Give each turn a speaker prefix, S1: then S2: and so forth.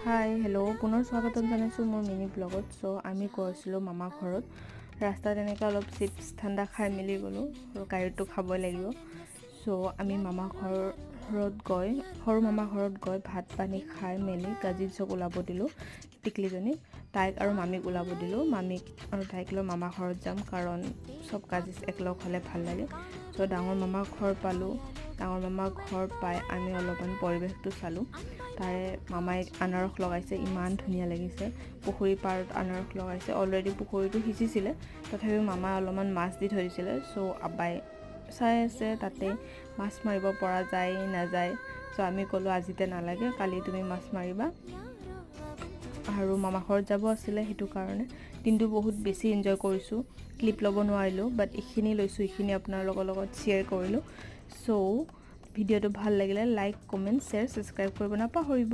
S1: Hi hello' পুনৰ স্বাগতম জনাইছোঁ মোৰ মিনি ব্লগত। চ' আমি গৈছিলোঁ মামা ঘৰত। ৰাস্তাত এনেকৈ অলপ চিপছ ঠাণ্ডা খাই মেলি গ'লোঁ আৰু গাড়ীটো খাবই লাগিব। চ' আমি মামা ঘৰত গৈ সৰু মামা ঘৰত গৈ ভাত পানী খাই মেলি কাজিনছক ওলাব দিলোঁ। টিকলিজনীক তাইক আৰু মামীক ওলাব দিলোঁ। মামীক আৰু তাইক লৈ মামা ঘৰত যাম, কাৰণ চব কাজিনছ একলগ হ'লে ভাল লাগে। চ' ডাঙৰ মামা ঘৰ পালোঁ। ডাঙৰ মামা ঘৰ পাই আমি অলপমান পৰিৱেশটো চালোঁ। তাৰে মামাই আনাৰস লগাইছে, ইমান ধুনীয়া লাগিছে। পুখুৰী পাৰত আনাৰস লগাইছে। অলৰেডি পুখুৰীটো সিঁচিছিলে, তথাপিও মামাই অলপমান মাছ দি থৈ দিছিলে। চ' আব্বাই চাই আছে তাতে মাছ মাৰিব পৰা যায় নাযায়। চ' আমি ক'লোঁ আজিতে নালাগে, কালি তুমি মাছ মাৰিবা। আৰু মামা ঘৰত যাব আছিলে, সেইটো কাৰণে দিনটো বহুত বেছি এনজয় কৰিছোঁ। ক্লিপ ল'ব নোৱাৰিলোঁ, বাট এইখিনি লৈছোঁ, এইখিনি আপোনালোকৰ লগত শ্বেয়াৰ কৰিলোঁ। চ' ভিডিঅ'টো ভাল লাগিলে লাইক, কমেণ্ট, শ্বেয়াৰ, ছাবস্ক্ৰাইব কৰিব নাপাহৰিব।